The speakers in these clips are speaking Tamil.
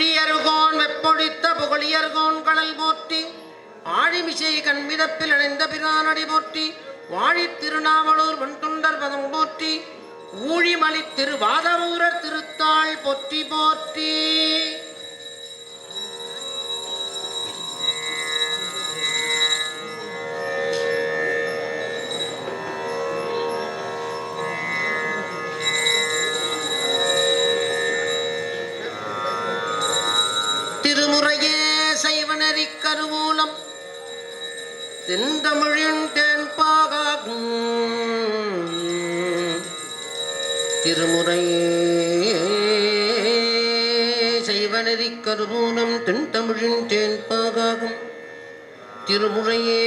ஊழியர்கோன் வெப்பொழித்த புகழியர்கோன் கடல் போற்றி ஆழிமிசை கண்மிதப்பில் இணைந்த பிரானடி போற்றி வாழி திருநாவலூர் வெண்தொண்டர் பதம் போற்றி ஊழிமலி திருவாதவூரர் திருத்தாள் போற்றி போற்றி. திருமுறையே சைவநெறி கருவூலம் தென்தமிழின் தேன்பாகும். திருமுறையே சைவநெறி கருவூலம் தென்தமிழின் தேன்பாகும். திருமுறையே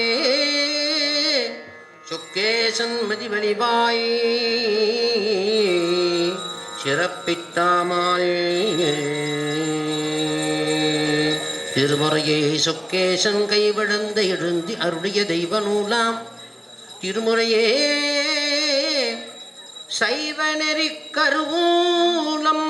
சொக்கேசன் மதிவழிவாய் சிறப்பித்தாமால். திருமுறையே சொக்கேசன் கைவழந்த எழுந்தி அருளிய தெய்வ நூலாம். திருமுறையே சைவநெறி கருவூலம்.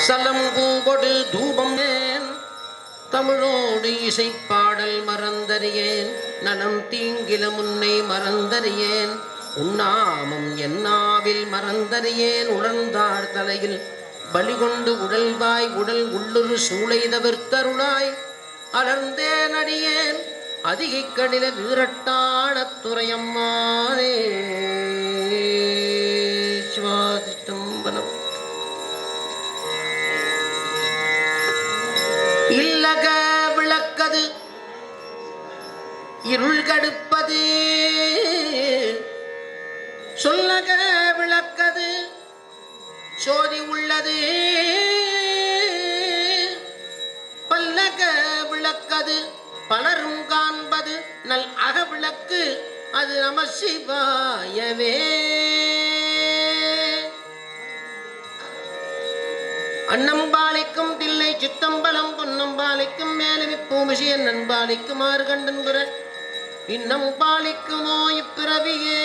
சலம்பூபொடு தூபம் தமிழோடு இசைப்பாடல் மறந்தறியேன். நலம் தீங்கில முன்னை மறந்தறியேன். உண்ணாமம் என்னாவில் மறந்தறியேன். உணர்ந்தார் தலையில் பலிகொண்டு உடல்வாய் உடல் உள்ளுரு சூளை தவிர்த்தருளாய் அலர்ந்தேன் அடியேன் அதிகைக்கடில வீரட்டான துறையம்மானே. சிவாதிஷ்டம்பலம். இல்லக விளக்கது இருள் கடுப்பது. சொல்லக விளக்கது சோதி உள்ளது. பல்லக விளக்கது பலரும் காண்பது. நல் அக விளக்கு அது நம சிவாயவே. அன்னம்பாலிக்கும் தில்லை சித்தம்பலம் பொன்னம்பாலிக்கும் மேலவி பூமிஷியன் நண்பாலிக்கும் ஆறு கண்டன்புற இன்னம் பாலிக்குமோ இப்பிறவியே.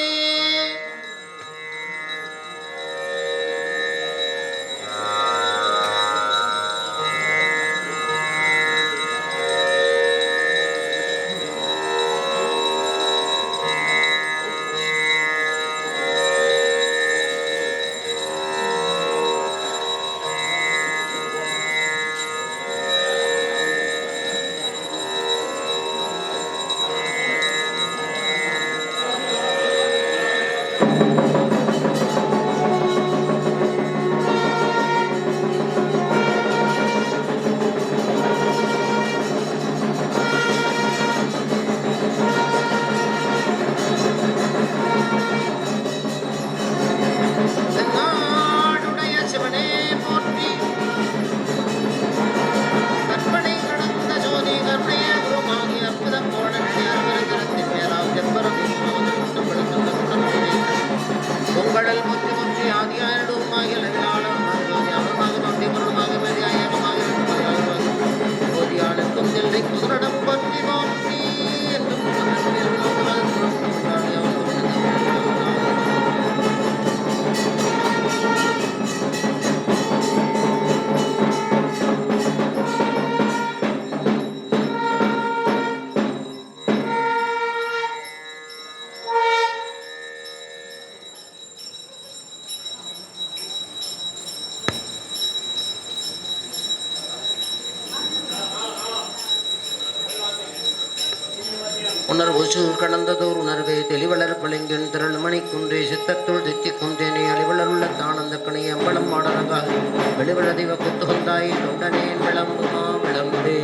உணர்வு சூர் கடந்ததோர் உணர்வே தெளிவளர் பளிங்கின் திரள் மணி குன்றே சித்தத்துள் தித்திக்கும் தேனே அழிவளர் உள்ள தானந்த கணி அம்பலம் மாடரங்கால் வெளிவள தெய்வ குத்துகந்தாய் தொண்டனே விளம்புமா விளம்பே.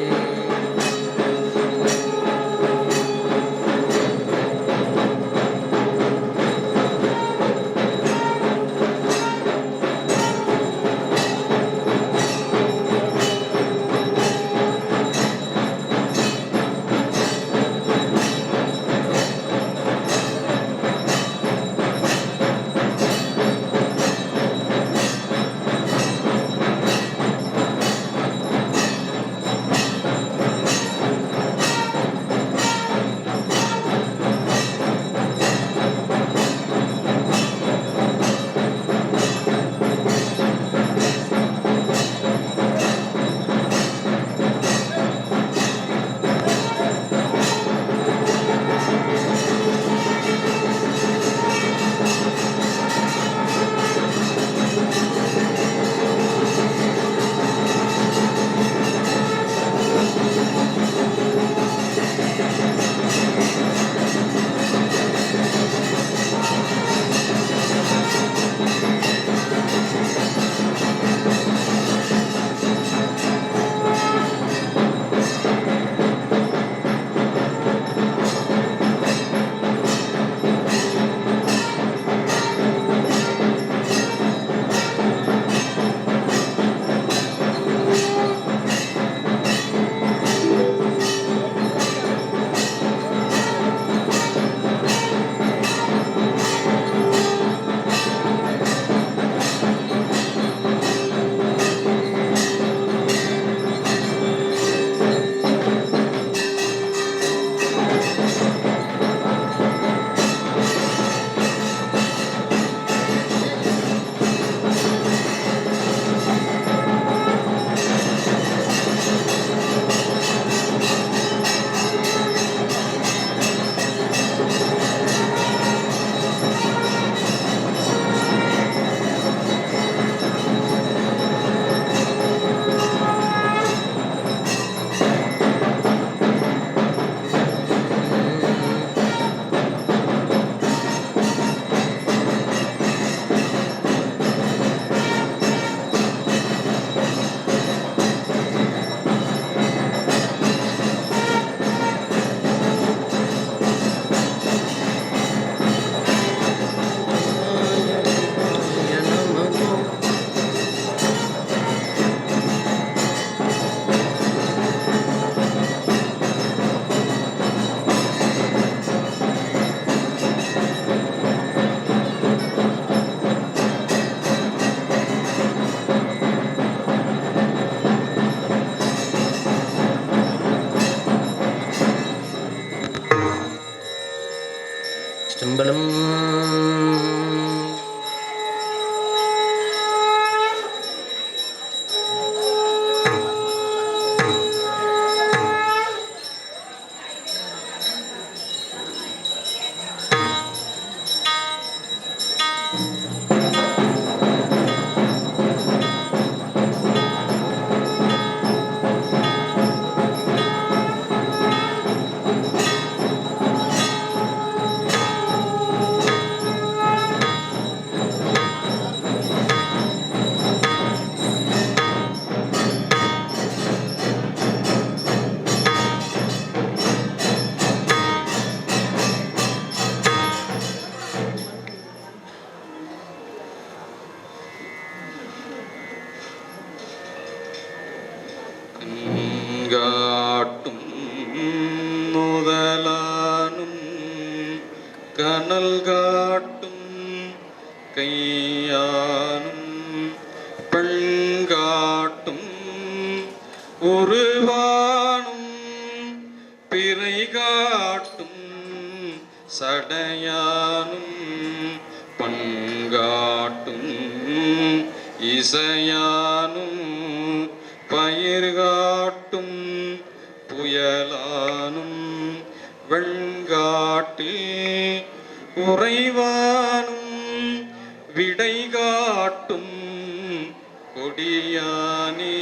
காட்டும் முதலானும் கனல் காட்டும் கையானும் பெண்காட்டும் உருவானும் பிறை காட்டும் சடையானும் பண்காட்டும் இசையானும் பயிர் காட்டும் புயலானும் வெண்காட்டில் உறைவானும் விடை காட்டும் கொடியானே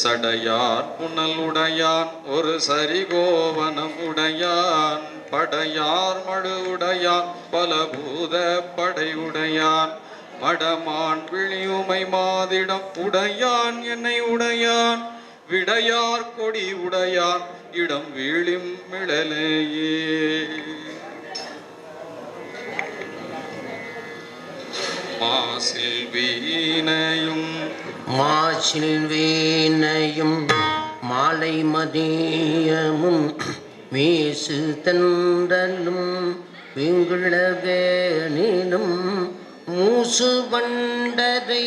சடையார் புனல் உடையான் ஒரு சரிகோவனம் உடையான் படையார் மடு உடையான் பல பூத படை உடையான் மடமான் விழியுமை மாதிடம் உடையான் என்னை உடையான் விடையார் கொடி உடையான் இடம் வீழிம் மிழலையே மாசில் வீணையும் மாலை மதியமும் வீசு தந்தலும் விங்குளவேனிலும் மூசு வண்டதை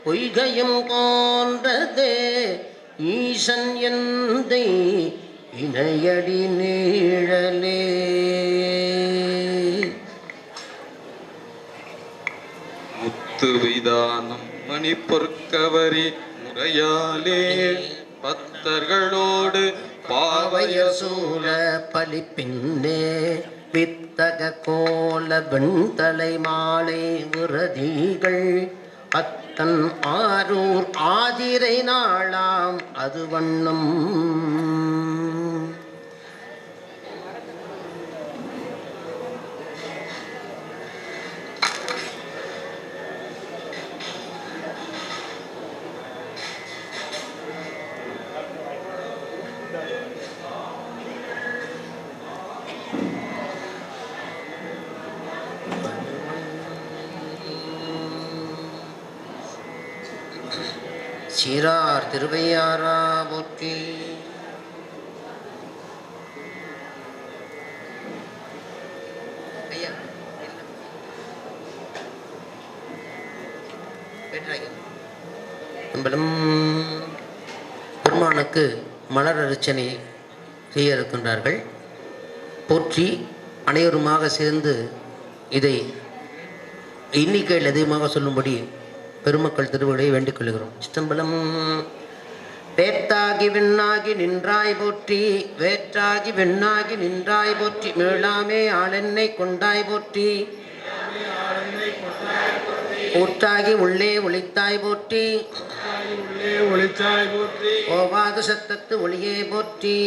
பொய்கையும் போன்றதே ஈசன் எந்தை இணையடி நீழலே முத்துவிதானம் மணிப்பொற்கவரி முறையாலே பக்தர்களோடு பாவைய சூழ பலிப்பின்னே வித்தக கோல வெண்தலை மாலை விரதிகள் அத்தன் ஆரூர் ஆதிரை நாளாம் அது வண்ணம் சீரார் திருவையாரா போற்றி. பெருமானுக்கு மலர் அர்ச்சனை செய்ய இருக்கின்றார்கள். போற்றி அனைவருமாக சேர்ந்து இதை எண்ணிக்கையில் அதிகமாக சொல்லும்படி பெருமக்கள் திருவிடையை வேண்டிக் கொள்கிறோம். சிற்றம்பலம். வேத்தாகி விண்ணாகி நின்றாய் போற்றி, வேற்றாகி வெண்ணாகி நின்றாய் போற்றி, மீளாமே ஆளென்னை கொண்டாய் போற்றி, ஊற்றாகி உள்ளே ஒளித்தாய் போற்றி, ஓவாத சத்தத்து ஒளியே போற்றி,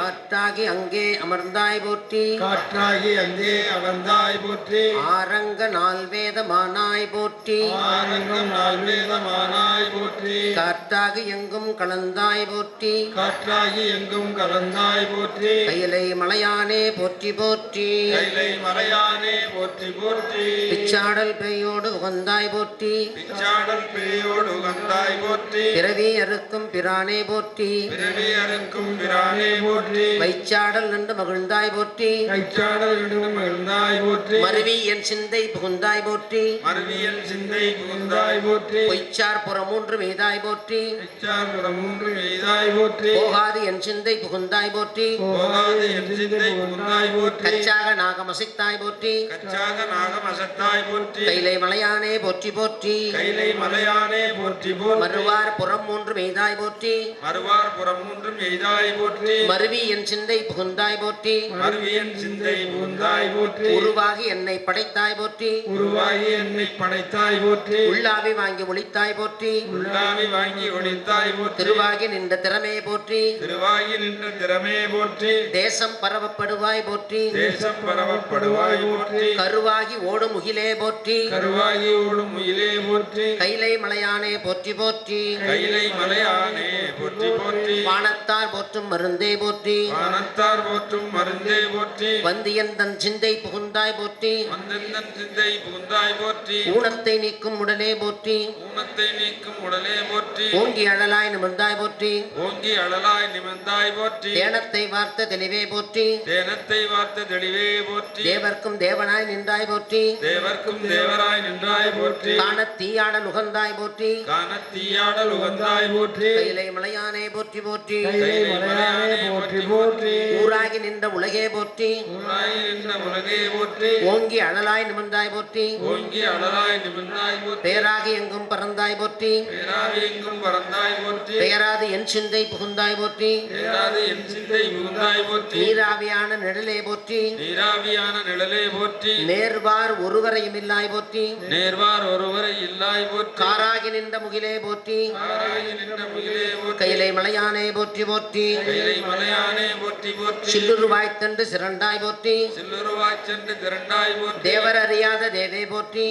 ஆற்றாகி அங்கே அமர்ந்தாய் போற்றி, காற்றாகி அங்கே அமர்ந்தாய் போற்றி, ஆரங்க நால்வேதமானாய் போற்றி, ஆரங்கம் நால்வேதமானாய் போற்றி, காற்றாகி எங்கும் கலந்தாய் போற்றி, காற்றாகி எங்கும் கலந்தாய் போற்றி, கையிலை மலையானே போற்றி போற்றி, கைலை மலையானே போற்றி போற்றி, பிச்சாடல் பேயோடு உகந்தாய் போற்றி, பிச்சாடல் பேயோடு உகந்தாய் போற்றி, பிறவி அறுக்கும் பிரானே போற்றி, பிறவி அறுக்கும் பிரானே போற்றி, வைச்சாடல் நின்று மகிழ்ந்தாய் போற்றி, கைச்சாடல் நின்று மகிழ்ந்தாய் போற்றி, மருவி என் சிந்தை புகுந்தாய் போற்றி, மருவியல் சிந்தை புகுந்தாய் போற்றி, பொய்ச்சார் புறமூன்று மீதாய் போற்றி, பொய்ச்சார் புறமூன்று மீதாய் போற்றி, போகாது என் சிந்தை புகுந்தாய் போற்றி, போகாது என் சிந்தை புகுந்தாய் போற்றி, கச்சாக நாகமசித்தாய் போற்றி, கச்சாக நாகம் அசத்தாய் போற்றி, கைலை மலையானே போற்றி போற்றி, கைலை மலையானே போற்றி போற்றி, மறுவார் புறம் மூன்று மீதாய் போற்றி, மறுவார் புறமூன்றும் எய்தாய் போற்றி, மருவி என் சிந்தை புகுந்தாய் போற்றி, மருவியன் சிந்தை புகுந்தாய் போற்றி, உருவாகி என்னை படைத்தாய் போற்றி, உருவாகி என்னை படைத்தாய் போற்றி, உள்ளாவி வாங்கி ஒளித்தாய் போற்றி, உள்ளாவி வாங்கி ஒளித்தாய் போற்றி, திருவாகி நின்ற திறமே போற்றி, திருவாகி நின்ற திறமே போற்றி, தேசம் பரவப்படுவாய் போற்றி, தேசம் பரவப்படுவாய் போற்றி, கருவாகி ஓடு ஓடும் முகிலே போற்றி கருவாகி ஓடும் முயிலே போற்றி கைலை மலையானே போற்றி போற்றி கைலை மலையானே போற்றி போற்றி வானத்தார் போற்றும் மருந்தே போற்றி வானத்தார் போற்றும் மருந்தே போற்றி வந்தியன் தன் சிந்தை புகுந்தாய் போற்றி வந்தந்தன் சிந்தை புகுந்தாய் போற்றி ஊனத்தை நீக்கும் உடலே போற்றி ஊனத்தை நீக்கும் உடலே போற்றி ஓங்கி அழலாய் நிமிர்ந்தாய் போற்றி ஓங்கி அழலாய் நிமிர்ந்தாய் போற்றி தேனத்தை வார்த்த தெளிவே போற்றி தேனத்தை வார்த்த தெளிவே போற்றி தேவர்க்கும் தேவனாய் நின்றாய் போற்றி தேவர்க்கும் தேவராய் நின்றாய் போற்றி காணத் தீயாடல் உகந்தாய் போற்றி காணத் தீயாடல் உகந்தாய் போற்றி கைலை மலையானே போற்றி போற்றி கைலை மலையானே போற்றி போற்றி ஊராகி நின்ற உலகே போற்றி ஊராகி நின்ற உலகே போற்றி ஓங்கி அழலாய் நிமிர்ந்தாய் போற்றி ஓங்கி அழலாய் நிமிர்ந்தாய் போற்றி பேராகி எங்கும் பறந்தாய் போற்றி பேராவி எங்கும் பறந்தாய் போற்றி பெயராது என் சிந்தை புகுந்தாய் போற்றி பேராது என் சிந்தை புகுந்தாய் போற்றி நீராவியான நிழலே போற்றி நீராவியான நிழலே போற்றி நேர்வார் ஒருவரையும் இல்லாய் போற்றி நேர்வார் ஒருவரை இல்லாய் போற்றி காராகி நின்ற முகிலே போற்றி காராகி நின்ற முகிலே போற்றி கைலை மலையானே போற்றி போற்றி கைலை மலையானே போற்றி போற்றி சில்லுருவாய்த் தண்டு சிறண்டாய் போற்றி சில்லுருவாய்ச் சென்று திரண்டாய் போற்றி தேவர் அறியாத தேவே போற்றி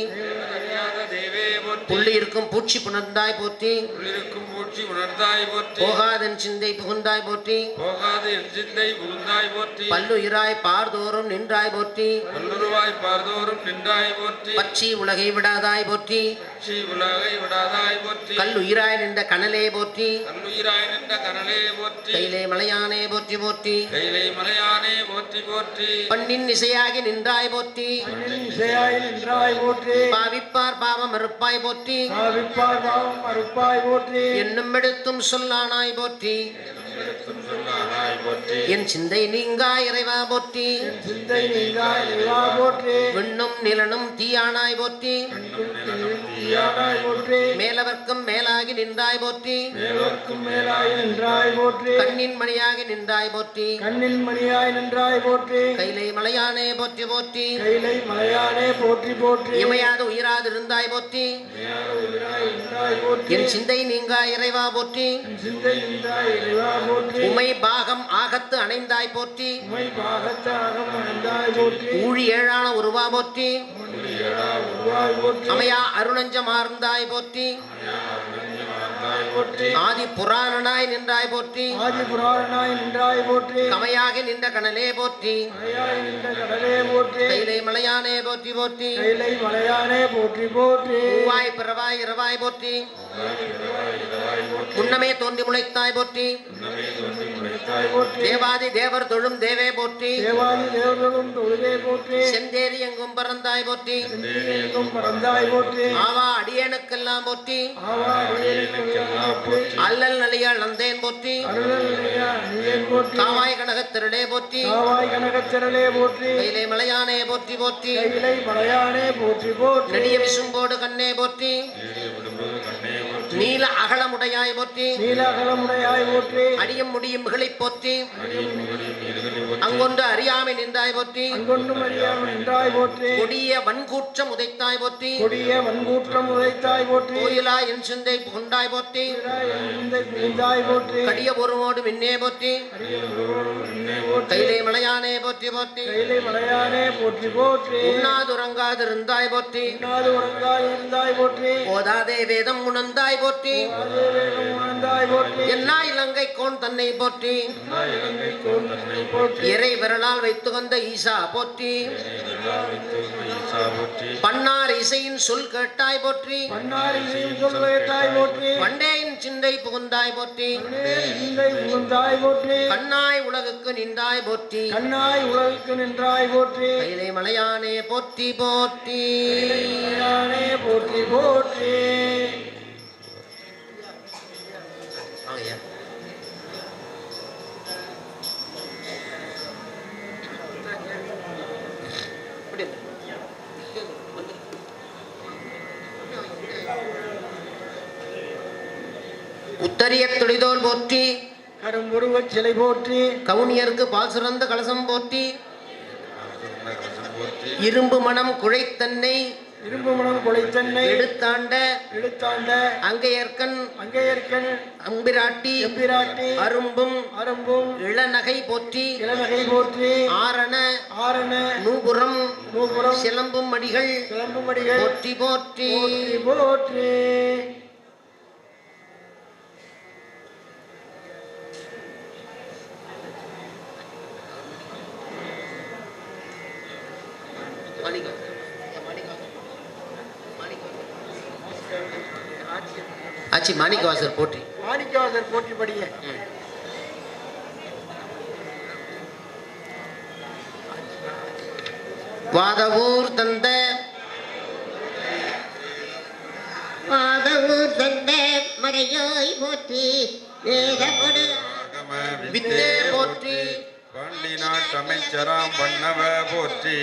அறியாத தேவே போற்றி புள்ளி இருக்கும் பூச்சி புணர்ந்தாய் போற்றி உள்ளிருக்கும் பூச்சி உணர்ந்தாய் போற்றி போகாதன் சிந்தை புகுந்தாய் போற்றி போகாது என் சிந்தை புகுந்தாய் போற்றி பல்லுயிராய் பார்தோறும் நின்றாய் போற்றி பல்லுருவாய் பார்தோறும் நின்றாய் போற்றி பச்சி உலகை விடாதாய் போற்றி ஸ்ரீ உலகை விடாதாய் போற்றி கல்லுயிராய் நின்ற கனலே போற்றி கல்லுயிராய் நின்ற கனலே போற்றி கைலை மலையானே போற்றி போற்றி கைலை மலையானே போற்றி போற்றி பண்ணின் இசையாகி நின்றாய் போற்றி இசையாய் நின்றாய் போற்றி பாவிப்பார் பாவம் மறுப்பாய் போற்றி பாவிப்பார் பாவம் மறுப்பாய் போற்றி என்னும் எடுத்தும் சொல்லானாய் போற்றி சொல்லாதாய் போற்றி என் சிந்தை நீங்கா இறைவா போற்றி சிந்தை நீங்காய் நிலா போற்றி விண்ணும் நிலனும் தீயானாய் போற்றி தீயானாய் போற்றி மேலவர்க்கும் மேலாகி நின்றாய் போற்றி மேலோர்க்கும் மேலாய் நின்றாய் போற்றி கண்ணின் மணியாகி நின்றாய் போற்றி கண்ணின் மணியாய் நின்றாய் போற்றி கைலை மலையானே போற்றி போற்றி கைலை மலையானே போற்றி போற்றி இமையாது உயிராது இருந்தாய் போற்றி நின்றாய் போற்றி என் சிந்தை நீங்கா இறைவா போற்றி சிந்தை நின்றாய் இறைவா போற்றி உமை பாகம் ஆகத்து அணைந்தாய் போற்றி உமை பாகத்தாகம் அடைந்தாய் போற்றி ஊழி ஏழான உருவா போற்றி உருவாய் போற்றி அமையா அருணஞ்சமார்ந்தாய் போற்றி போற்றி ஆதி புராணனாய் நின்றாய் போற்றி ஆதி புராணனாய் நின்றாய் போற்றி கமையாகி நின்ற கனலே போற்றி மலையாய் நின்ற கடலே போற்றி கைலை மலையானே போற்றி போற்றி கைலை மலையானே போற்றி போற்றி பூவாய் பிறவாய் இரவாய் போற்றி முன்னமே தோன்றி முளைத்தாய் போற்றி தாய் போற்றி தேவாதி தேவர் தொழும் தேவே போற்றி தேவாதி தேவர்களும் தொழுதே போற்றி செந்தேரி எங்கும் பறந்தாய் போற்றி எங்கும் பறந்தாய் போற்றி ஆவா அடியனுக்கெல்லாம் போற்றி ஆவா அடியேனுக்கெல்லாம் போற்றி அல்லல் நலியால் நந்தேன் போற்றி அருளல்லையா நீயன் போற்றி காவாய் கனகத் திரளே போற்றி காவாய் கனகத்திரளே போற்றி கைலை மலையானே போற்றி போற்றி கைலை மலையானே போற்றி போற்றி நெடிய விசும்போடு கண்ணே போற்றி நீல அகலமுடையாய் போற்றி நீலகலமுடையாய் போற்றி அடியும் முடியும் மிகளை போற்றி அங்கொன்று அறியாமை நின்றாய் போற்றி அங்கொன்றும் அறியாமல் நின்றாய் போற்றி கொடிய வன்கூற்றம் உதைத்தாய் போற்றி கொடிய வன்கூற்றம் உதைத்தாய் போற்றி கோயிலா என் சிந்தை புகுண்டாய் போற்றி இந்த புகுந்தாய் போற்றி கடிய ஒருமோடு மின்னே போற்றி கைலை மலையானே போற்றி போற்றி கைலை மலையானே போற்றி போற்றி உண்ணாதுறங்காது இருந்தாய் போற்றி உண்ணாது உறங்காய் இருந்தாய் போற்றி ஓதாதே வேதம் உணர்ந்தாய் போற்றி அதே வேகம் உணர்ந்தாய் போற்றி எல்லா இலங்கை கோன் தன்னை போற்றி இலங்கை கோன் தன்னை போற்றி இறை விரலால் வைத்துகந்த ஈசா போற்றி பன்னார் இசையின் சொல் கேட்டாய் போற்றி பன்னாரி சொல்லுவதாய் போற்றி பண்டேயின் சிந்தை புகுந்தாய் போற்றி சிந்தை புகுந்தாய் போற்றி கண்ணாய் உலகுக்கு நின்றாய் போற்றி கண்ணாய் உலகுக்கு நின்றாய் போற்றி கைலை மலையானே போற்றி போற்றி மலையானே போற்றி போற்றி ஆகையா. உத்தரிய துளிதோல் போற்றி கரும்புருவச் சிலை போற்றி கவுனியருக்கு பால் சுரந்த கலசம் போற்றி இரும்பு மனம் குழைத்தன்னை இரும்பு மணம் கொலைத்தன்னை எடுத்தாண்ட இழுத்தாண்ட அங்கையர்கண் அங்கையர்கண் அம்பிராட்டி எம்பிராட்டி அரும்பும் அரும்பும் இளநகை போற்றி இளநகை போற்றி ஆரண ஆரண நூபுரம் நூபுரம் சிலம்பும் மடிகள் சிலம்புமடிகள் போற்றி போற்றி போற்றி போற்றி. ஆச்சி மாணிக்கவாசர் போற்றி. மாணிக்கவாசர் போற்றி படிய. வாதவூர் தந்த மறையோய் போற்றி வேதமொடு வித்தே போற்றி பாண்டி நாட்டமைச்சராம் பண்ணவ போற்றி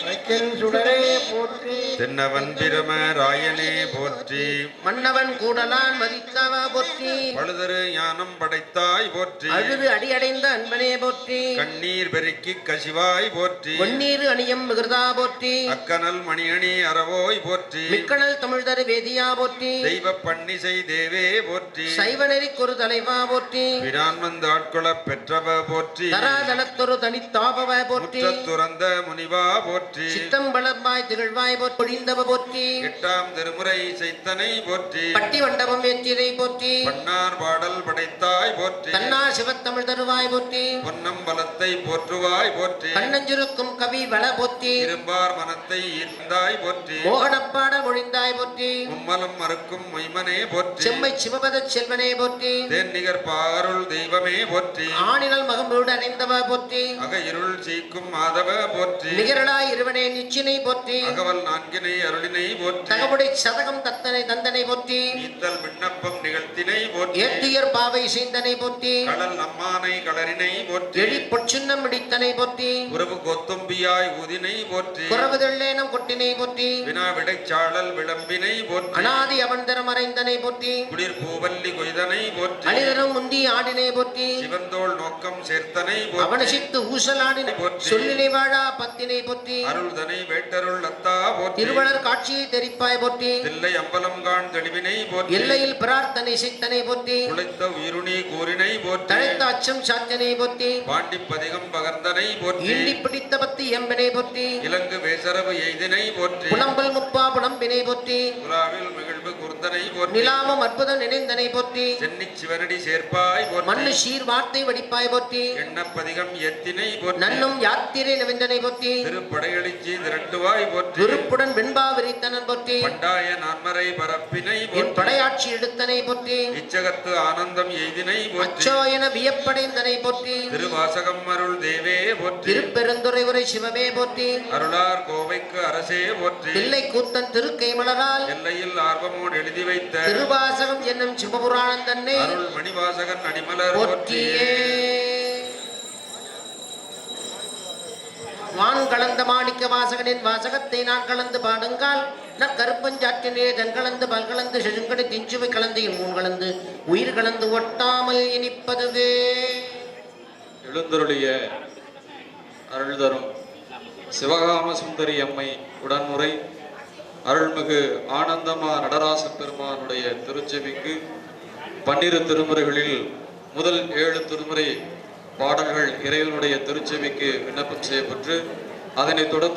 வைக்கன் சுடரே போற்றி தென்னவன் பிரம ராயனே போற்றி மன்னவன் கூடலான் மதித்தவ போற்றி பழுதரு ஞானம் படைத்தாய் போற்றி அழுது அடியடைந்த அன்பனே போற்றி கண்ணீர் பெருக்கி கசிவாய் போற்றி பொன்னீர் அணியம் மிகுதா போற்றி அக்கனல் மணியணி அறவோய் போற்றி மிக்கணல் தமிழ்தரு வேதியா போற்றி தெய்வ பன்னிசை தேவே போற்றி சைவநெறிக்கொரு தலைவா போற்றி பிரான் வந்து ஆட்கொளப் பெற்றவ போற்றி தராதலத்தொரு தனித்தாபவ போற்றி முற்றத்துறந்த முனிவா போற்றி சித்தம் வளர்வாய் திகழ்வாய் பொழிந்தவ போற்றி எட்டாம் திருமுறை செய்தனை போற்றி பட்டி மண்டபம் ஏற்றிரை போற்றி பன்னார் பாடல் படைத்தாய் போற்றி தன்னார் சிவத்தமிழ் தருவாய் போற்றி பொன்னம் பலத்தை போற்றுவாய் போற்றி கண்ணஞ்சிருக்கும் கவி வள போற்றி இரும்பார் மனத்தை ஈர்ந்தாய் போற்றி மோகனப்பாட மொழிந்தாய் போற்றி மும்மலம் மறுக்கும் மொய்மனே போற்றி செம்மை சிவபத செல்வனே போற்றி தேன்நிகர் பாருள் தெய்வமே போற்றி ஆணினல் மகம்பூடு அடைந்தவ போற்றி அக இருள் சீக்கும் மாதவ போற்றி நிகரலாய் இருவனே நிச்சினை போற்றி அகவல் நான்கினை அருளினை போற்றி தகவுடை சதகம் தத்தனை தந்தனை போற்றி ஈத்தல் விண்ணப்பம் நிகழ்த்தினை போற்றி ஏத்தியர் பாவை செய்தனை போற்றி கடல் நம்மானை களரினை போற்றி எழி பொற்சின்னம் இடித்தனை போற்றி உறவு கொத்தும்பியாய் ஊதினை போற்றி குறவுதெள்ளேனம் கொட்டினை போற்றி வினா விடைச்சாழல் விளம்பினை போற்றி அனாதி அவந்தரம் மறைந்தனை போற்றி குளிர் பூவல்லி கொய்தனை போற்றி அணிதரும் முந்தி ஆடினை போற்றி சிவந்தோள் நோக்கம் சேர்த்தனை போற்றி அவனசித்து ஊசலாடினை போற்றி. சொல்லினை வாழா பத்தினை போற்றி அருள்தனை வேட்டருள் அத்தா போற்றி திருவளர் காட்சியை தெரிப்பாய் போற்றி தில்லை அம்பலம் காண் தெளிவினை போற்றி எல்லையில் பிரார்த்தனை சித்தனை போற்றி குளைத்த உயிருணி கூறினை போற்றி தழைத்த அச்சம் சாத்தனை போற்றி பாண்டி பதிகம் பகர்ந்தனை போற்றி ஈண்டி பிடித்த பத்தி எம்பனை போற்றி இலங்கு வேசரவு எய்தினை போற்றி புலம்பல் முப்பா புலம்பினை போற்றி புலாவில் மகிழ்வு குர்ந்தனை போற்றி நிலாமம் அற்புதம் நினைந்தனை போற்றி சென்னி சிவனடி சேர்ப்பாய் மண்ணு போற்றி சீர் வார்த்தை வடிப்பாய் போற்றி எண்ணப்பதிகம் எத்தினை போற்றி நன்னும் யாத்திரை நவிந்தனை போற்றி திருப்படையளிச்சி திரட்டுவாய் போற்றி விருப்புடன் வெண்பா விரித்தனன் போற்றி பண்டாய நான்மறை பரப்பினை என் போற்றி படையாட்சி எடுத்தனை போற்றி இச்சகத்து ஆனந்தம் எய்தினை போற்றி அச்சோ என வியப்படைந்தனை போற்றி திருவாசகம் அருள் தேவே போற்றி திருப்பெருந்துறை உரை சிவமே போற்றி அருளார் கோவைக்கு அரசே போற்றி தில்லை கூத்தன் திருக்கை மலரால் எல்லையில் ஆர்வமோடு எழுதி வைத்த திருவாசகம் என்னும் சிவபுராணம் தன்னை அருள் மணிவாசகன் அடிமலர் போற்றியே. வான் கலந்த மாணிக்க வாசகனின் வாசகத்தை நான் கலந்து பாடுங்கால் நற்கருப்பஞ்சாற்றினே தன் கலந்து பல் கலந்து செழுங்கடை திஞ்சுவை கலந்து இம்மூன் கலந்து உயிர் கலந்து ஒட்டாமல் இனிப்பதுவே. எழுந்தருளிய அருள் தரும் சிவகாம சுந்தரி அம்மை உடன்முறை அருள்மிகு ஆனந்தமா நடராச பெருமானுடைய திருச்செவிக்கு 12 திருமுறைகளில் முதல் 7 திருமுறை பாடல்கள் இறைவனுடைய திருச்செவிக்கு விண்ணப்பம் செய்யப்பட்டு அதனைத் தொடர்ந்து